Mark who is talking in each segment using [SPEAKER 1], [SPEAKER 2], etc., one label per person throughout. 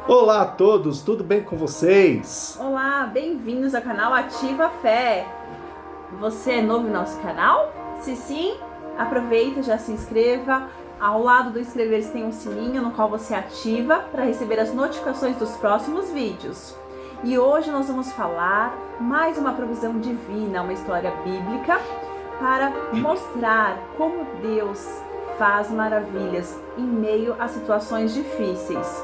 [SPEAKER 1] Olá a todos, tudo bem com vocês?
[SPEAKER 2] Olá, bem-vindos ao canal Ativa Fé. Você é novo no nosso canal? Se sim, aproveita, já se inscreva. Ao lado do inscrever-se tem um sininho no qual você ativa para receber as notificações dos próximos vídeos. E hoje nós vamos falar mais uma provisão divina, uma história bíblica, para mostrar como Deus faz maravilhas em meio a situações difíceis.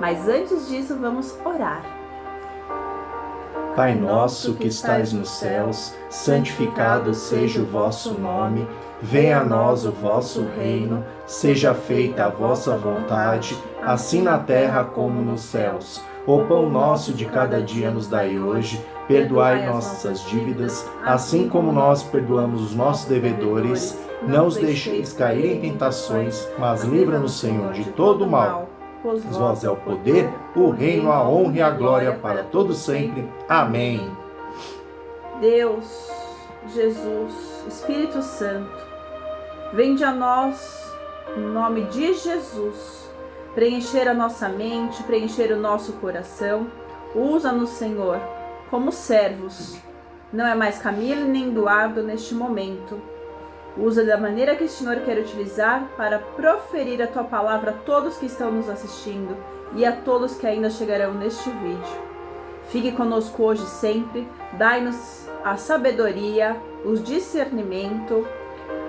[SPEAKER 2] Mas antes disso, vamos orar.
[SPEAKER 1] Pai nosso que estais nos céus, santificado seja o vosso nome, venha a nós o vosso reino, seja feita a vossa vontade, assim na terra como nos céus. O pão nosso de cada dia nos dai hoje, perdoai nossas dívidas, assim como nós perdoamos os nossos devedores. Não os deixeis cair em tentações, mas livra-nos, Senhor, de todo o mal. Pois vós é o poder, o reino, a honra e a glória para todos sempre. Amém.
[SPEAKER 2] Deus, Jesus, Espírito Santo, vinde a nós, em nome de Jesus, preencher a nossa mente, preencher o nosso coração. Usa-nos, Senhor, como servos. Não é mais Camila nem Eduardo neste momento. Usa da maneira que o Senhor quer utilizar para proferir a Tua palavra a todos que estão nos assistindo e a todos que ainda chegarão neste vídeo. Fique conosco hoje e sempre, dai-nos a sabedoria, o discernimento,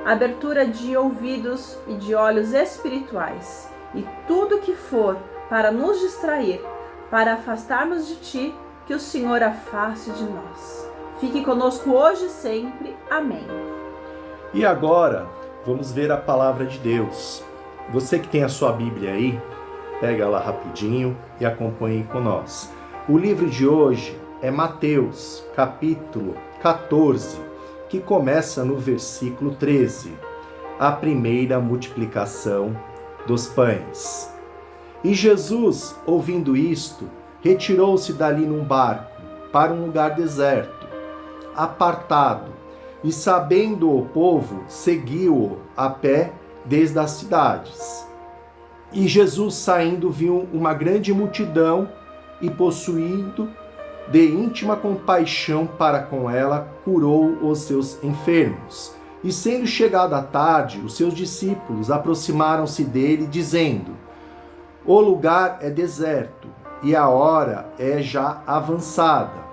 [SPEAKER 2] a abertura de ouvidos e de olhos espirituais e tudo que for para nos distrair, para afastar-nos de Ti, que o Senhor afaste de nós. Fique conosco hoje e sempre. Amém.
[SPEAKER 1] E agora, vamos ver a palavra de Deus. Você que tem a sua Bíblia aí, pega ela rapidinho e acompanhe com nós. O livro de hoje é Mateus, capítulo 14, que começa no versículo 13. A primeira multiplicação dos pães. E Jesus, ouvindo isto, retirou-se dali num barco para um lugar deserto, apartado, e sabendo o povo, seguiu-o a pé desde as cidades. E Jesus, saindo, viu uma grande multidão e, possuindo de íntima compaixão para com ela, curou os seus enfermos. E sendo chegada a tarde, os seus discípulos aproximaram-se dele, dizendo: O lugar é deserto e a hora é já avançada.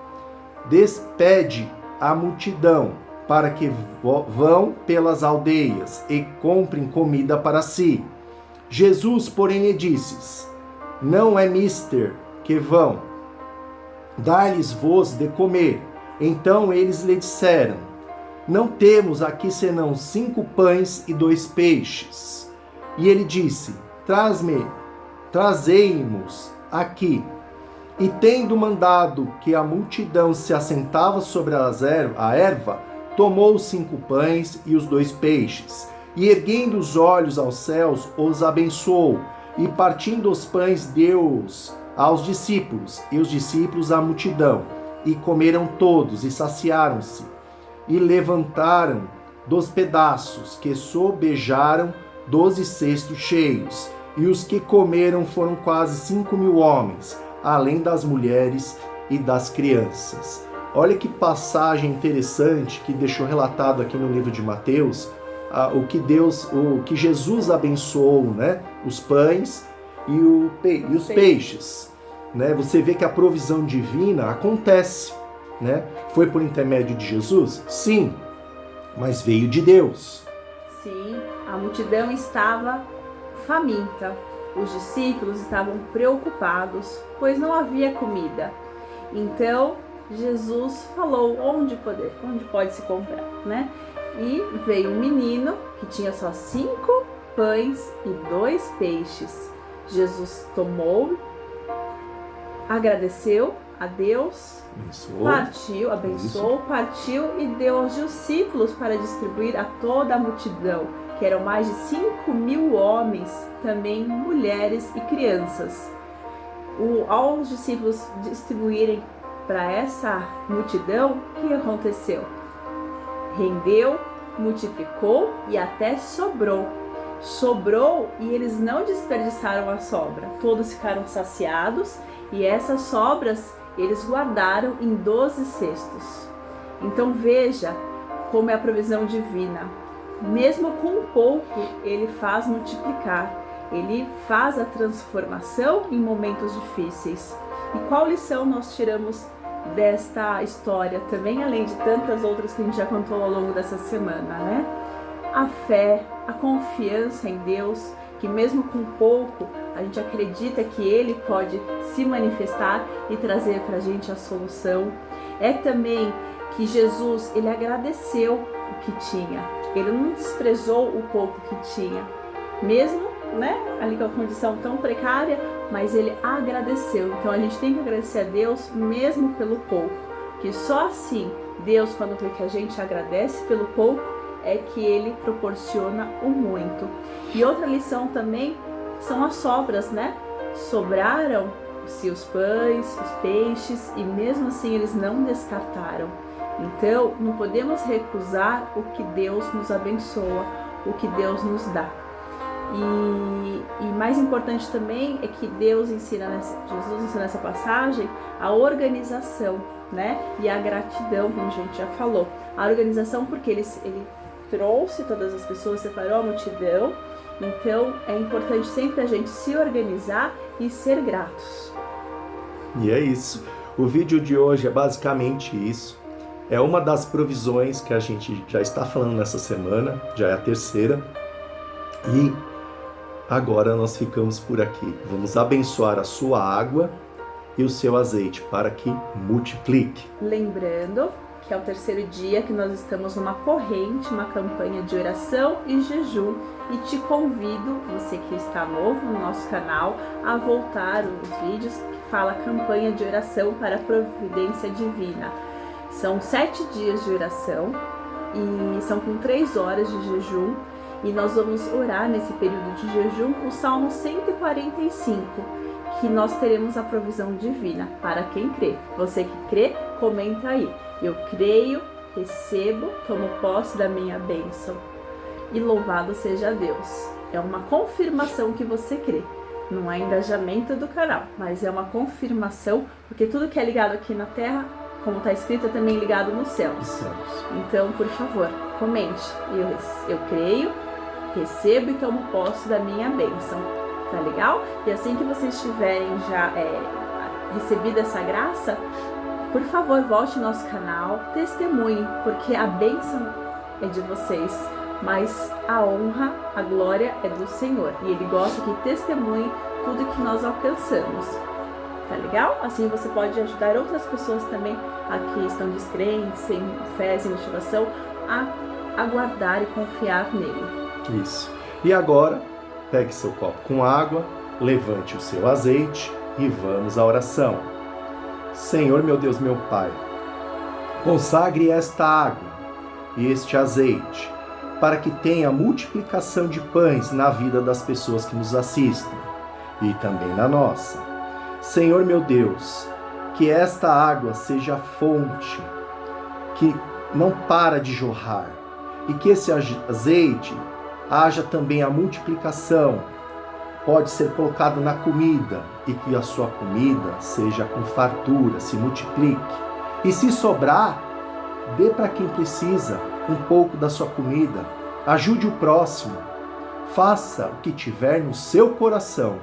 [SPEAKER 1] Despede a multidão, para que vão pelas aldeias e comprem comida para si. Jesus, porém, lhe disse: Não é mister que vão, dá-lhes-vos de comer. Então eles lhe disseram: Não temos aqui senão 5 pães e 2 peixes. E ele disse: Trazei-mos aqui. E tendo mandado que a multidão se assentava sobre a erva, tomou os 5 pães e os 2 peixes, e erguendo os olhos aos céus, os abençoou, e partindo os pães, deu-os aos discípulos, e os discípulos à multidão, e comeram todos, e saciaram-se, e levantaram dos pedaços, que sobejaram 12 cestos cheios, e os que comeram foram quase 5.000 homens, além das mulheres e das crianças. Olha que passagem interessante que deixou relatado aqui no livro de Mateus, o que Jesus abençoou, né? Os pães e os peixes. Né? Você vê que a provisão divina acontece. Né? Foi por intermédio de Jesus? Sim, mas veio de Deus.
[SPEAKER 2] Sim, a multidão estava faminta. Os discípulos estavam preocupados, pois não havia comida. Então, Jesus falou onde pode se comprar, né? E veio um menino que tinha só 5 pães e 2 peixes. Jesus tomou, agradeceu a Deus, partiu e deu aos discípulos para distribuir a toda a multidão, que eram mais de 5.000 homens, também mulheres e crianças. Aos discípulos distribuírem para essa multidão, o que aconteceu? Rendeu, multiplicou e até sobrou. sobrou e eles não desperdiçaram a sobra. Todos ficaram saciados e essas sobras eles guardaram em 12 cestos. Então veja como é a provisão divina. Mesmo com pouco, ele faz multiplicar. Ele faz a transformação em momentos difíceis. E qual lição nós tiramos desta história também, além de tantas outras que a gente já contou ao longo dessa semana, né? A fé, a confiança em Deus, que mesmo com pouco, a gente acredita que Ele pode se manifestar e trazer para a gente a solução. É também que Jesus, Ele agradeceu o que tinha. Ele não desprezou o pouco que tinha. Mesmo, né, ali com a condição tão precária, mas Ele agradeceu. Então a gente tem que agradecer a Deus mesmo pelo pouco. Que só assim, Deus, quando vê que a gente agradece pelo pouco, é que Ele proporciona o muito. E outra lição também são as sobras, né? Sobraram-se os pães, os peixes, e mesmo assim eles não descartaram. Então, não podemos recusar o que Deus nos abençoa, o que Deus nos dá. E mais importante também é que Jesus ensina nessa passagem a organização, né? E a gratidão, como a gente já falou. A organização porque ele trouxe todas as pessoas, separou a multidão. Então é importante sempre a gente se organizar e ser gratos.
[SPEAKER 1] E é isso. O vídeo de hoje é basicamente isso. É uma das provisões que a gente já está falando nessa semana, já é a terceira. E agora nós ficamos por aqui. Vamos abençoar a sua água e o seu azeite para que multiplique.
[SPEAKER 2] Lembrando que é o terceiro dia que nós estamos numa corrente, uma campanha de oração e jejum. E te convido, você que está novo no nosso canal, a voltar os vídeos que fala campanha de oração para a providência divina. São 7 dias de oração e são com 3 horas de jejum. E nós vamos orar nesse período de jejum o Salmo 145, que nós teremos a provisão divina para quem crê. Você que crê, comenta aí. Eu creio, recebo, tomo posse da minha bênção. E louvado seja Deus. É uma confirmação que você crê. Não é engajamento do canal, mas é uma confirmação, porque tudo que é ligado aqui na terra, como está escrito, é também ligado nos céus. Então, por favor, comente. Eu creio, recebo e tomo posse da minha bênção. Tá legal? E assim que vocês tiverem já recebido essa graça, por favor, volte ao nosso canal, testemunhe, porque a bênção é de vocês, mas a honra, a glória é do Senhor. E Ele gosta que testemunhe tudo que nós alcançamos. Tá legal? Assim você pode ajudar outras pessoas também que estão descrentes, sem fé, sem motivação, a aguardar e confiar nele.
[SPEAKER 1] Isso. E agora, pegue seu copo com água, levante o seu azeite e vamos à oração. Senhor, meu Deus, meu Pai, consagre esta água e este azeite para que tenha multiplicação de pães na vida das pessoas que nos assistem e também na nossa. Senhor, meu Deus, que esta água seja a fonte que não para de jorrar e que esse azeite haja também a multiplicação, pode ser colocado na comida e que a sua comida seja com fartura, se multiplique. E se sobrar, dê para quem precisa um pouco da sua comida, ajude o próximo, faça o que tiver no seu coração,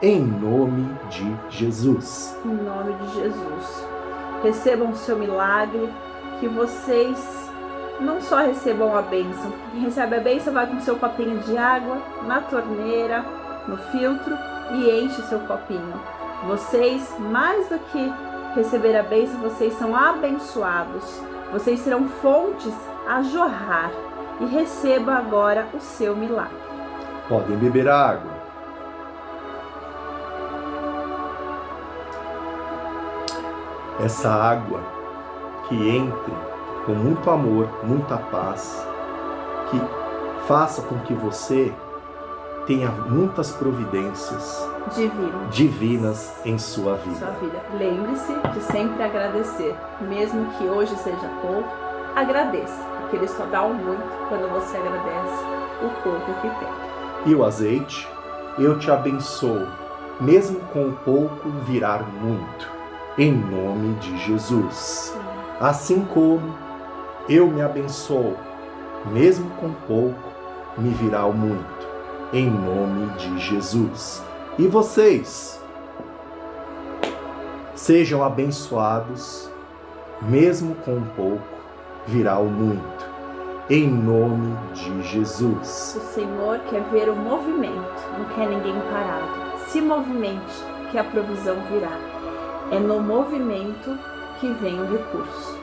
[SPEAKER 1] em nome de Jesus.
[SPEAKER 2] Em nome de Jesus. Recebam o seu milagre, que vocês não só recebam a bênção, porque quem recebe a bênção vai com o seu copinho de água na torneira, no filtro e enche o seu copinho. Vocês, mais do que receber a bênção, vocês são abençoados. Vocês serão fontes a jorrar. E receba agora o seu milagre.
[SPEAKER 1] Podem beber a água. Essa água que entre com muito amor, muita paz, que faça com que você tenha muitas providências divinas em sua vida.
[SPEAKER 2] Lembre-se de sempre agradecer, mesmo que hoje seja pouco, agradeça, porque Ele só dá o muito quando você agradece o pouco que tem.
[SPEAKER 1] e o azeite, eu te abençoo, mesmo com o pouco virar muito, em nome de Jesus. Assim como eu me abençoo, mesmo com pouco me virá o muito, em nome de Jesus. E vocês, sejam abençoados, mesmo com pouco virá o muito, em nome de Jesus.
[SPEAKER 2] O Senhor quer ver o movimento, não quer ninguém parado. Se movimente, que a provisão virá. É no movimento que vem o recurso.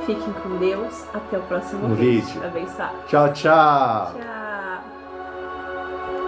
[SPEAKER 2] Fiquem com Deus. Até o próximo vídeo. Abençoado.
[SPEAKER 1] Tchau, tchau.
[SPEAKER 2] Tchau.